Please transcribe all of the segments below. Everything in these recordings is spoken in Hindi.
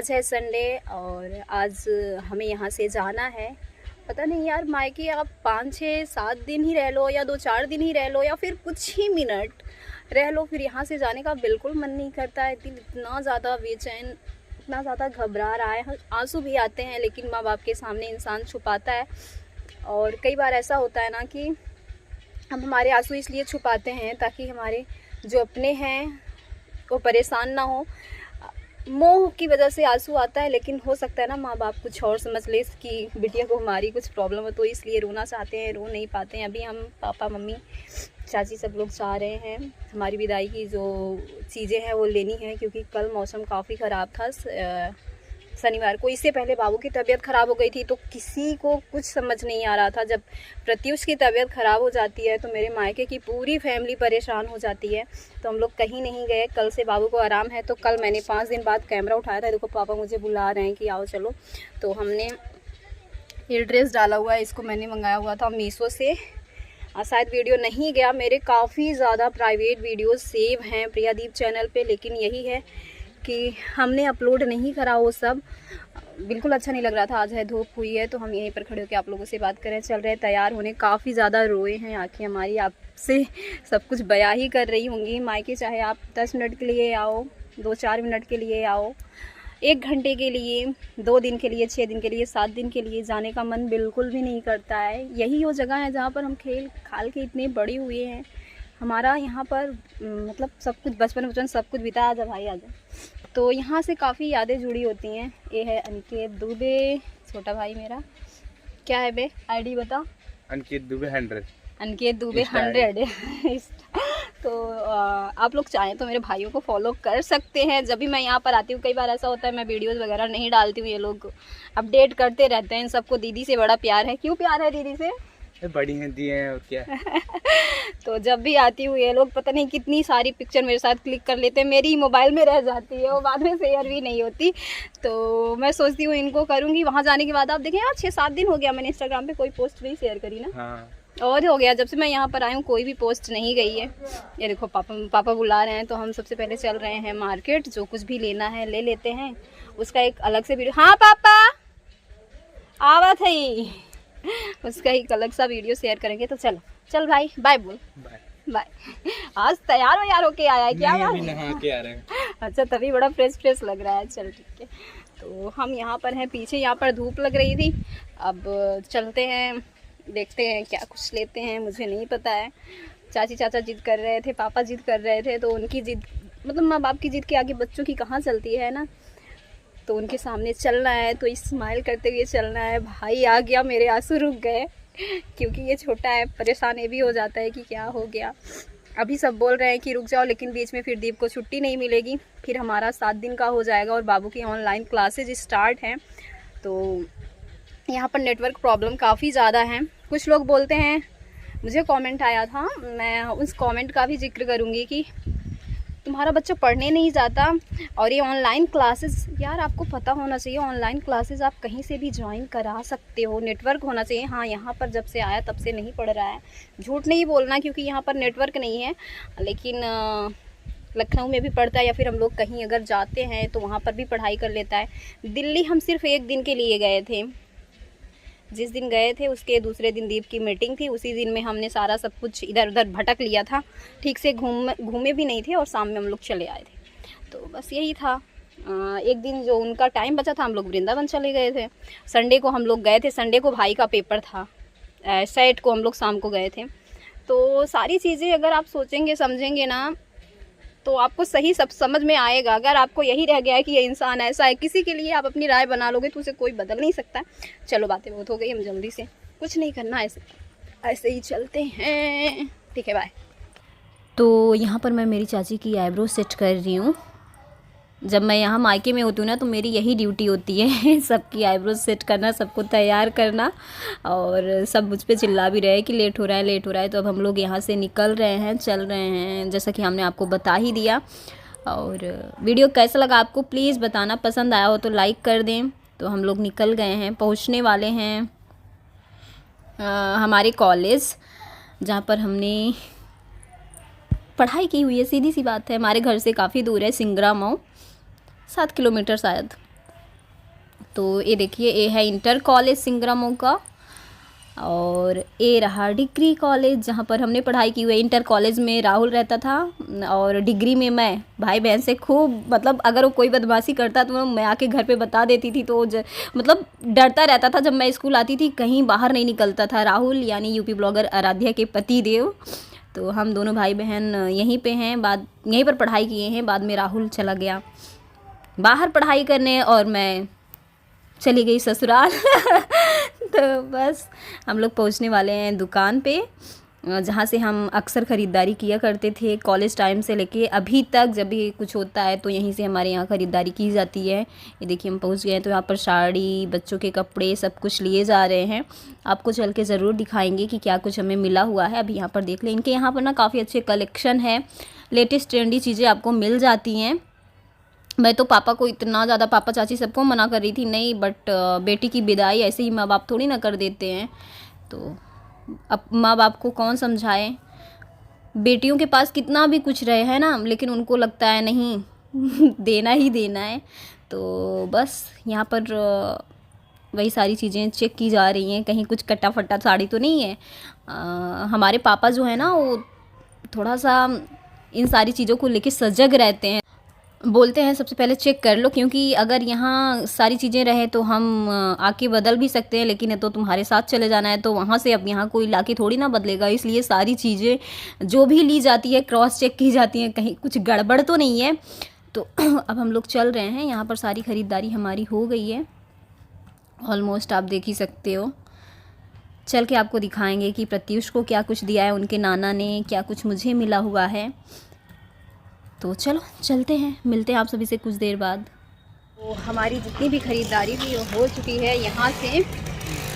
आज है संडे और आज हमें यहाँ से जाना है। पता नहीं यार, मायके आप 5-6-7 दिन ही रह लो या 2-4 दिन ही रह लो या फिर कुछ ही मिनट रह लो, फिर यहाँ से जाने का बिल्कुल मन नहीं करता है। दिल इतना ज़्यादा बेचैन, इतना ज़्यादा घबरा रहा है, आंसू भी आते हैं, लेकिन माँ बाप के सामने इंसान छुपाता है। और कई बार ऐसा होता है ना कि हम हमारे आंसू इसलिए छुपाते हैं ताकि हमारे जो अपने हैं वो परेशान ना हो। मोह की वजह से आंसू आता है, लेकिन हो सकता है ना माँ बाप कुछ और समझ ले कि बिटिया को हमारी कुछ प्रॉब्लम हो, तो इसलिए रोना चाहते हैं, रो नहीं पाते हैं। अभी हम पापा मम्मी चाची सब लोग चाह रहे हैं हमारी विदाई की जो चीज़ें हैं वो लेनी है, क्योंकि कल मौसम काफ़ी ख़राब था शनिवार को। इससे पहले बाबू की तबीयत ख़राब हो गई थी, तो किसी को कुछ समझ नहीं आ रहा था। जब प्रत्युष की तबीयत ख़राब हो जाती है तो मेरे मायके की पूरी फैमिली परेशान हो जाती है। तो हम लोग कहीं नहीं गए। कल से बाबू को आराम है, तो कल मैंने 5 दिन बाद कैमरा उठाया था। देखो पापा मुझे बुला रहे हैं कि आओ चलो। तो हमने ये ड्रेस डाला हुआ है, इसको मैंने मंगाया हुआ था मीशो से। शायद वीडियो नहीं गया, मेरे काफ़ी ज़्यादा प्राइवेट वीडियोस सेव हैं प्रियादीप चैनल पे, लेकिन यही है कि हमने अपलोड नहीं करा वो सब। बिल्कुल अच्छा नहीं लग रहा था। आज है धूप हुई है तो हम यहीं पर खड़े होकर आप लोगों से बात करें। चल रहे तैयार होने, काफ़ी ज़्यादा रोए हैं, आंखें हमारी आपसे सब कुछ बयां ही कर रही होंगी। मायके चाहे आप 10 मिनट के लिए आओ, 2-4 मिनट के लिए आओ, 1 घंटे के लिए, 2 दिन के लिए, 6 दिन के लिए, 7 दिन के लिए, जाने का मन बिल्कुल भी नहीं करता है। यही वो जगह है जहाँ पर हम खेल खाल के इतने बड़े हुए हैं। हमारा यहाँ पर मतलब सब कुछ बचपन सब कुछ बीता। आजा भाई आजा। तो यहाँ से काफ़ी यादें जुड़ी होती हैं। ये है अनिकेत दुबे, छोटा भाई मेरा। क्या है बे आईडी बता? अंकित दुबे 100। अनिकेत दुबे 100 तो आप लोग चाहें तो मेरे भाइयों को फॉलो कर सकते हैं। जब भी मैं यहाँ पर आती हूँ, कई बार ऐसा होता है मैं वीडियोस वगैरह नहीं डालती हूँ, ये लोग अपडेट करते रहते हैं। इन सबको दीदी से बड़ा प्यार है। क्यों प्यार है दीदी से? बड़ी हिंदी है और क्या। तो जब भी आती हूँ ये लोग पता नहीं कितनी सारी पिक्चर मेरे साथ क्लिक कर लेते हैं, मेरी मोबाइल में रह जाती है, वो बाद में शेयर भी नहीं होती। तो मैं सोचती हूँ इनको करूँगी। वहाँ जाने के बाद आप देखें यार 6-7 दिन हो गया मैंने इंस्टाग्राम पे कोई पोस्ट नहीं शेयर करी ना। हाँ। और हो गया जब से मैं यहाँ पर आई हूँ कोई भी पोस्ट नहीं गई है। ये देखो पापा बुला रहे हैं, तो हम सबसे पहले चल रहे हैं मार्केट। जो कुछ भी लेना है ले लेते हैं, उसका एक अलग से वीडियो। हाँ पापा आवत है, उसका एक अलग सा वीडियो शेयर करेंगे। तो चलो चल भाई बाय बोल। बाय। आज तैयार होके आया है क्या? अभी नहा के आ रहे हैं। अच्छा, तभी बड़ा फ्रेश लग रहा है। चल ठीक है। तो हम यहाँ पर हैं, पीछे यहाँ पर धूप लग रही थी। अब चलते हैं, देखते हैं क्या कुछ लेते हैं, मुझे नहीं पता है। चाची चाचा जिद कर रहे थे, पापा जिद कर रहे थे, तो उनकी जिद मतलब माँ बाप की जिद के आगे बच्चों की कहाँ चलती है ना। तो उनके सामने चलना है तो स्माइल करते हुए चलना है। भाई आ गया, मेरे आंसू रुक गए क्योंकि ये छोटा है, परेशान ये भी हो जाता है कि क्या हो गया। अभी सब बोल रहे हैं कि रुक जाओ, लेकिन बीच में फिर दीप को छुट्टी नहीं मिलेगी, फिर हमारा 7 दिन का हो जाएगा और बाबू की ऑनलाइन क्लासेज स्टार्ट हैं। तो यहाँ पर नेटवर्क प्रॉब्लम काफ़ी ज़्यादा है। कुछ लोग बोलते हैं, मुझे कमेंट आया था, मैं उस कमेंट का भी जिक्र करूँगी कि तुम्हारा बच्चा पढ़ने नहीं जाता और ये ऑनलाइन क्लासेस। यार आपको पता होना चाहिए ऑनलाइन क्लासेस आप कहीं से भी ज्वाइन करा सकते हो, नेटवर्क होना चाहिए। हाँ, यहाँ पर जब से आया तब से नहीं पढ़ रहा है, झूठ नहीं बोलना, क्योंकि यहाँ पर नेटवर्क नहीं है। लेकिन लखनऊ में भी पढ़ता है, या फिर हम लोग कहीं अगर जाते हैं तो वहाँ पर भी पढ़ाई कर लेता है। दिल्ली हम सिर्फ 1 दिन के लिए गए थे। जिस दिन गए थे उसके दूसरे दिन दीप की मीटिंग थी, उसी दिन में हमने सारा सब कुछ इधर उधर भटक लिया था, ठीक से घूमे भी नहीं थे और शाम में हम लोग चले आए थे। तो बस यही था। एक दिन जो उनका टाइम बचा था, हम लोग वृंदावन चले गए थे। संडे को हम लोग गए थे, संडे को भाई का पेपर था, सेट को हम लोग शाम को गए थे। तो सारी चीज़ें अगर आप सोचेंगे समझेंगे ना तो आपको सही सब समझ में आएगा। अगर आपको यही रह गया है कि ये इंसान ऐसा है, किसी के लिए आप अपनी राय बना लोगे तो उसे कोई बदल नहीं सकता। चलो बातें बहुत हो गई, हम जल्दी से, कुछ नहीं करना, ऐसे ही चलते हैं। ठीक है बाय। तो यहाँ पर मैं मेरी चाची की आईब्रो सेट कर रही हूँ। जब मैं यहाँ मायके में होती हूँ ना तो मेरी यही ड्यूटी होती है सबकी आईब्रो सेट करना, सबको तैयार करना। और सब मुझ पे चिल्ला भी रहे कि लेट हो रहा है। तो अब हम लोग यहाँ से निकल रहे हैं, चल रहे हैं, जैसा कि हमने आपको बता ही दिया। और वीडियो कैसा लगा आपको प्लीज़ बताना, पसंद आया हो तो लाइक कर दें। तो हम लोग निकल गए हैं, पहुँचने वाले हैं हमारे कॉलेज जहाँ पर हमने पढ़ाई की हुई है। सीधी सी बात है, हमारे घर से काफ़ी दूर है, सिंगरा मऊ, 7 किलोमीटर शायद। तो ये देखिए, ये है इंटर कॉलेज सिंग्रामो का, और ये रहा डिग्री कॉलेज जहाँ पर हमने पढ़ाई की हुई है। इंटर कॉलेज में राहुल रहता था और डिग्री में मैं। भाई बहन से खूब, मतलब अगर वो कोई बदमाशी करता तो मैं आके घर पे बता देती थी, तो मतलब डरता रहता था। जब मैं स्कूल आती थी कहीं बाहर नहीं निकलता था। राहुल यानी यूपी ब्लॉगर आराध्या के पति देव, तो हम दोनों भाई बहन यहीं पे हैं, यहीं पर पढ़ाई किए हैं। बाद में राहुल चला गया बाहर पढ़ाई करने और मैं चली गई ससुराल। तो बस हम लोग पहुंचने वाले हैं दुकान पे, जहाँ से हम अक्सर ख़रीदारी किया करते थे कॉलेज टाइम से लेके अभी तक। जब भी कुछ होता है तो यहीं से हमारे यहाँ ख़रीदारी की जाती है। ये देखिए हम पहुँच गए हैं, तो यहाँ पर साड़ी, बच्चों के कपड़े सब कुछ लिए जा रहे हैं। आपको चल के ज़रूर दिखाएंगे कि क्या कुछ हमें मिला हुआ है। अभी यहाँ पर देख लें, इनके यहाँ पर ना काफ़ी अच्छे कलेक्शन है, लेटेस्ट ट्रेंडी चीज़ें आपको मिल जाती हैं। मैं तो पापा को इतना ज़्यादा, पापा चाची सबको मना कर रही थी नहीं, बट बेटी की विदाई ऐसे ही माँ बाप थोड़ी ना कर देते हैं। तो अब माँ बाप को कौन समझाए, बेटियों के पास कितना भी कुछ रहे है ना, लेकिन उनको लगता है नहीं देना ही देना है। तो बस यहाँ पर वही सारी चीज़ें चेक की जा रही हैं, कहीं कुछ कटा फटा साड़ी तो नहीं है। हमारे पापा जो है ना वो थोड़ा सा इन सारी चीज़ों को लेके सजग रहते हैं, बोलते हैं सबसे पहले चेक कर लो, क्योंकि अगर यहाँ सारी चीज़ें रहे तो हम आके बदल भी सकते हैं, लेकिन तो तुम्हारे साथ चले जाना है तो वहाँ से अब यहाँ कोई लाके थोड़ी ना बदलेगा। इसलिए सारी चीज़ें जो भी ली जाती है क्रॉस चेक की जाती हैं, कहीं कुछ गड़बड़ तो नहीं है। तो अब हम लोग चल रहे हैं, यहाँ पर सारी ख़रीदारी हमारी हो गई है ऑलमोस्ट, आप देख ही सकते हो। चल के आपको दिखाएंगे कि प्रत्युष को क्या कुछ दिया है उनके नाना ने, क्या कुछ मुझे मिला हुआ है। तो चलो चलते हैं, मिलते हैं आप सभी से कुछ देर बाद। तो हमारी जितनी भी ख़रीदारी थी वो हो चुकी है। यहाँ से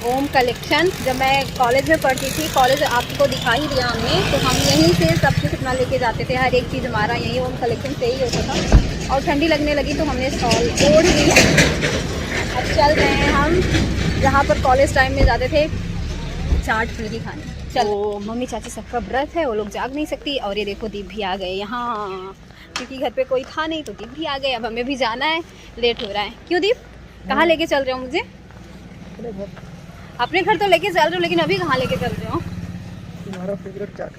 होम कलेक्शन, जब मैं कॉलेज में पढ़ती थी, कॉलेज आपको दिखा ही दिया हमने, तो हम यहीं से सब कुछ अपना लेके जाते थे। हर एक चीज़ हमारा यहीं होम कलेक्शन से ही होता था। और ठंडी लगने लगी तो हमने स्टॉल ओढ़ ली। अब चल रहे हैं हम जहाँ पर कॉलेज टाइम में जाते थे चाट फुल्की खाने। चलो, मम्मी चाची सबका व्रत है, वो लोग जाग नहीं सकती। और ये देखो दीप भी आ गए यहाँ, क्योंकि घर पे कोई था नहीं तो दीप भी आ गए। अब हमें भी जाना है, लेट हो रहा है। क्यों दीप, कहाँ लेके चल रहे हो मुझे? अपने घर तो लेके चल रहे हो, लेकिन अभी कहाँ लेके चल रहे हो? तुम्हारा फेवरेट चाट।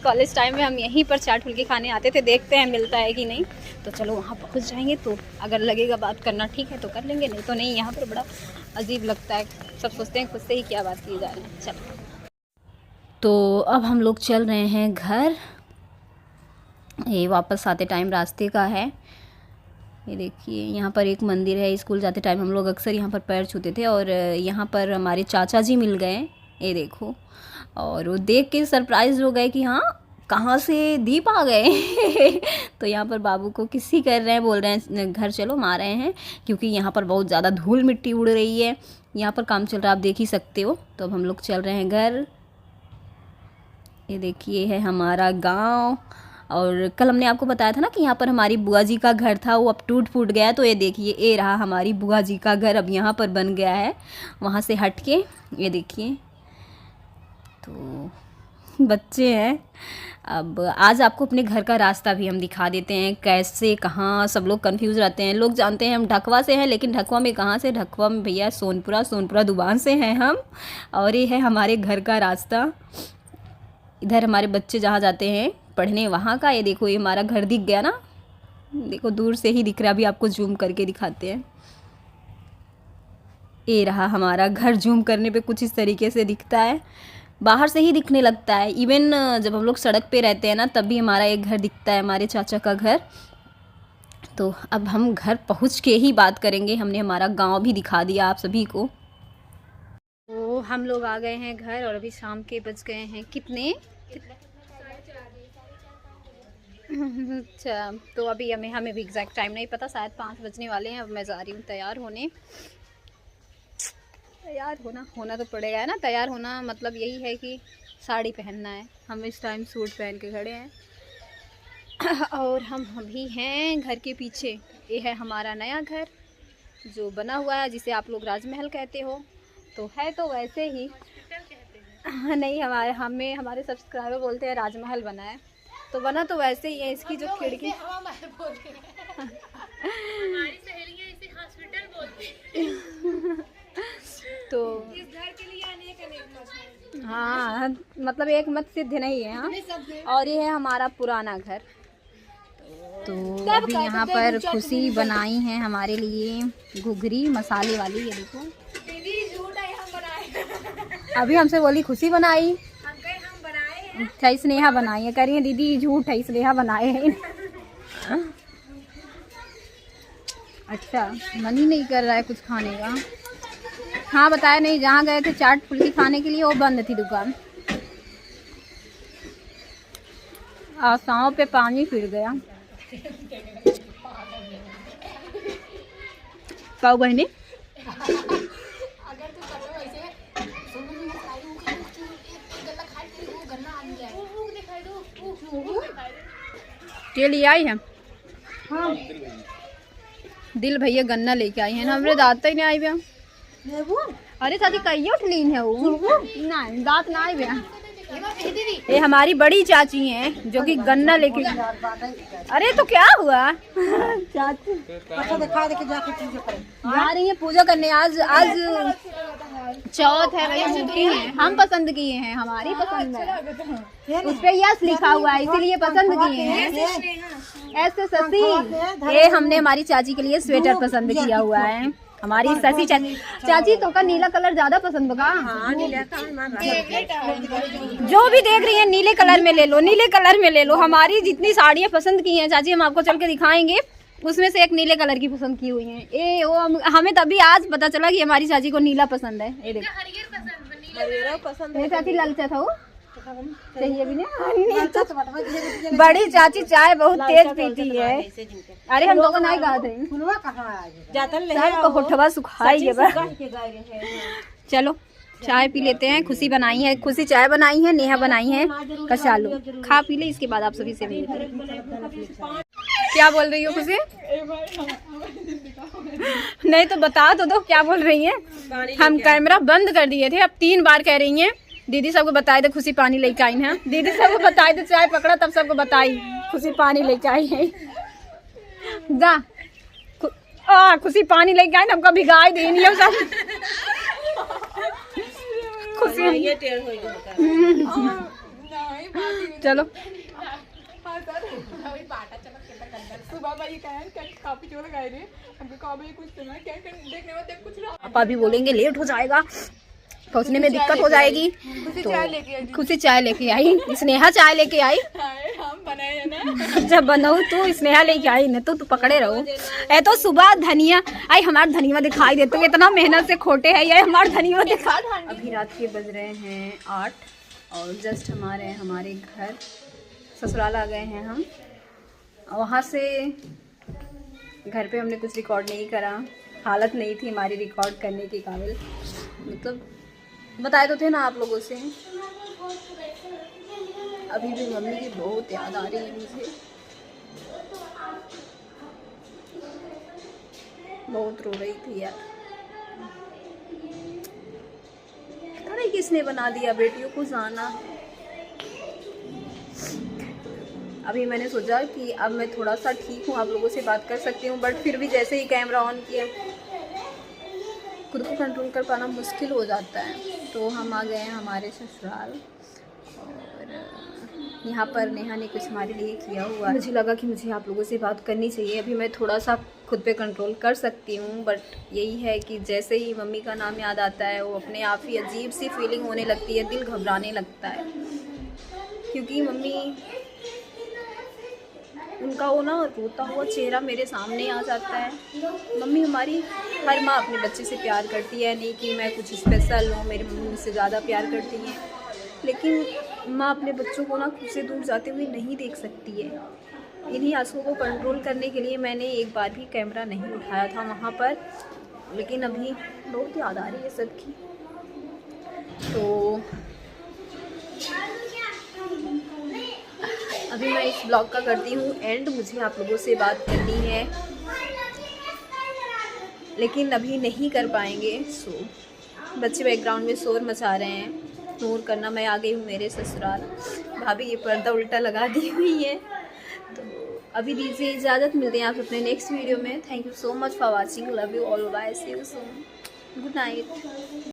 कॉलेज टाइम में हम यहीं पर चाट फुल्की खाने आते थे, देखते हैं मिलता है कि नहीं। तो चलो वहाँ पहुँच जाएंगे, तो अगर लगेगा बात करना ठीक है तो कर लेंगे, नहीं तो नहीं। यहाँ पर बड़ा अजीब लगता है, सब सोचते हैं खुद से ही क्या बात किए जा रहे हैं। चलो, तो अब हम लोग चल रहे हैं घर। ये वापस आते टाइम रास्ते का है। ये देखिए यहाँ पर एक मंदिर है, स्कूल जाते टाइम हम लोग अक्सर यहाँ पर पैर छूते थे। और यहाँ पर हमारे चाचा जी मिल गए, ये देखो। और वो देख के सरप्राइज हो गए कि हाँ कहाँ से दीप आ गए। तो यहाँ पर बाबू को किसी कर रहे हैं, बोल रहे हैं घर चलो, हम आ रहे हैं, क्योंकि यहाँ पर बहुत ज़्यादा धूल मिट्टी उड़ रही है। यहाँ पर काम चल रहा है, आप देख ही सकते हो। तो अब हम लोग चल रहे हैं घर। ये देखिए है हमारा गाँव। और कल हमने आपको बताया था ना कि यहाँ पर हमारी बुआ जी का घर था, वो अब टूट फूट गया। तो ये देखिए, ये रहा हमारी बुआ जी का घर, अब यहाँ पर बन गया है वहाँ से हट के। ये देखिए, तो बच्चे हैं। अब आज आपको अपने घर का रास्ता भी हम दिखा देते हैं, कैसे कहाँ। सब लोग कंफ्यूज रहते हैं, लोग जानते हैं हम ढकवा से हैं, लेकिन ढकवा में कहाँ से? ढकवा में भैया सोनपुरा दुबान से हैं हम। और ये है हमारे घर का रास्ता। इधर हमारे बच्चे जहाँ जाते हैं पढ़ने, वहाँ का। ये देखो, ये हमारा घर दिख गया ना, देखो दूर से ही दिख रहा है। अभी आपको जूम करके दिखाते हैं। ये रहा हमारा घर, जूम करने पे कुछ इस तरीके से दिखता है, बाहर से ही दिखने लगता है। इवन जब हम लोग सड़क पे रहते हैं ना, तब भी हमारा एक घर दिखता है, हमारे चाचा का घर। तो अब हम घर पहुँच के ही बात करेंगे। हमने हमारा गाँव भी दिखा दिया आप सभी को। तो हम लोग आ गए हैं घर, और अभी शाम के बज गए हैं कितने? अच्छा, तो अभी हमें भी एग्जैक्ट टाइम नहीं पता, शायद 5 बजने वाले हैं। अब मैं जा रही हूँ तैयार होने। तैयार होना तो पड़ेगा है ना। तैयार होना मतलब यही है कि साड़ी पहनना है। हम इस टाइम सूट पहन के खड़े हैं। और हम अभी हैं घर के पीछे। ये है हमारा नया घर जो बना हुआ है, जिसे आप लोग राजमहल कहते हो। तो है तो वैसे ही नहीं, हमारे सब्सक्राइबर बोलते हैं राजमहल बना है, तो बना तो वैसे ही है। इसकी जो खिड़की, हमारी सहेलियां इसे हॉस्पिटल बोलती तो इस घर के लिए अनेक मत है। हाँ मतलब एक मत सिद्ध नहीं है। हाँ और ये है हमारा पुराना घर। तो अभी यहाँ पर खुशी बनाई है हमारे लिए घुघरी मसाले वाली। ये देखो अभी हमसे बोली खुशी बनाई, अच्छा स्नेहा बनाई है। कह रही है दीदी झूठ है, स्नेहा बनाए हैं। अच्छा मन ही नहीं कर रहा है कुछ खाने का। हाँ बताया नहीं, जहाँ गए थे चाट फुल्की खाने के लिए वो बंद थी दुकान। आसाओं पे पानी फिर गया। पाव बहने ये ले आई है। हाँ दिल भैया गन्ना लेके आई है ना, हमरे दांत ही नहीं आई भैया। अरे साथी कई उठलीन है वो ना दांत ना आई भैया। ये हमारी बड़ी चाची हैं जो कि गन्ना लेके। अरे तो क्या हुआ चाची जा रही है पूजा करने। आज चौथ है वही छुट्टी है। हम पसंद किए हैं, हमारी पसंद है, उस पे यस लिखा हुआ है इसीलिए पसंद किए हैं। ऐसे ससी ये हमने हमारी चाची के लिए स्वेटर पसंद किया हुआ है। हमारी ससी चाची तो का नीला कलर ज्यादा पसंद बका। जो भी देख रही है नीले कलर में ले लो, नीले कलर में ले लो। हमारी जितनी साड़ियाँ पसंद की हैं चाची हम आपको चल के दिखाएंगे, उसमें से एक नीले कलर की पसंद की हुई है। ये वो हमें तभी आज पता चला कि हमारी चाची को नीला पसंद है। ये देखो चाची लालचा था वो चाहिए भी नहीं। बड़ी चाची चाय बहुत तेज पीती है। अरे हम लोग नहीं गा थे होठवा सुखाई। चलो चाय पी लेते हैं। खुशी बनाई है, खुशी चाय बनाई है, नेहा बनाई है कचालू। खा पी ले इसके बाद आप सभी से मिलते हैं। क्या बोल रही हो खुशी? नहीं तो बता तो दो क्या बोल रही है। हम कैमरा बंद कर दिए थे, अब 3 बार कह रही हैं दीदी सबको बताए दे खुशी पानी लेके आई है। दीदी सबको बताए दे चाय पकड़ा तब सबको बताई खुशी पानी लेके आई है। जा खुशी पानी लेके आई, हमको भिगाई देनी है सब। खुशी चलो पापा भी बोलेंगे लेट हो जाएगा, पहुँचने में दिक्कत हो जाएगी। तो खुशी चाय लेके आई, स्नेहा चाय लेके आई। हम बनाए ना जब बनाओ तो स्नेहा लेके आई न तो पकड़े रहो। ए तो सुबह धनिया आई, हमारा धनिया दिखाई देते हो इतना मेहनत से खोटे है ये हमारा धनिया दिखा। अभी रात के बज रहे हैं 8 और जस्ट हमारे घर ससुराल आ गए हैं हम। वहाँ से घर पे हमने कुछ रिकॉर्ड नहीं करा, हालत नहीं थी हमारी रिकॉर्ड करने के काबिल। मतलब बताए तो थे ना आप लोगों से। अभी भी मम्मी की बहुत याद आ रही है मुझे, बहुत रो रही थी यार। पता नहीं किसने बना दिया बेटियों को जाना। अभी मैंने सोचा कि अब मैं थोड़ा सा ठीक हूँ, आप लोगों से बात कर सकती हूँ, बट फिर भी जैसे ही कैमरा ऑन किया खुद को कंट्रोल कर पाना मुश्किल हो जाता है। तो हम आ गए हैं हमारे ससुराल और यहाँ पर नेहा ने कुछ हमारे लिए किया हुआ। मुझे लगा कि मुझे आप लोगों से बात करनी चाहिए। अभी मैं थोड़ा सा खुद पे कंट्रोल कर सकती हूँ, बट यही है कि जैसे ही मम्मी का नाम याद आता है वो अपने आप ही अजीब सी फीलिंग होने लगती है, दिल घबराने लगता है। क्योंकि मम्मी उनका वो ना रोता हुआ चेहरा मेरे सामने आ जाता है। मम्मी हमारी हर माँ अपने बच्चे से प्यार करती है, नहीं कि मैं कुछ स्पेशल हूँ, मेरी मम्मी मुझसे ज़्यादा प्यार करती हैं, लेकिन माँ अपने बच्चों को ना खुद से दूर जाते हुए नहीं देख सकती है। इन्हीं आंसुओं को कंट्रोल करने के लिए मैंने एक बार भी कैमरा नहीं उठाया था वहाँ पर, लेकिन अभी बहुत याद आ रही है सबकी। तो अभी मैं इस ब्लॉग का करती हूँ एंड। मुझे आप लोगों से बात करनी है लेकिन अभी नहीं कर पाएंगे। बच्चे बैकग्राउंड में शोर मचा रहे हैं, इग्नोर करना। मैं आ गई हूँ मेरे ससुराल। भाभी ये पर्दा उल्टा लगा दी हुई है तो अभी दीजिए इजाज़त, मिलते हैं आप अपने नेक्स्ट वीडियो में। Thank you so much for watching, love you all, bye, see you soon, good night.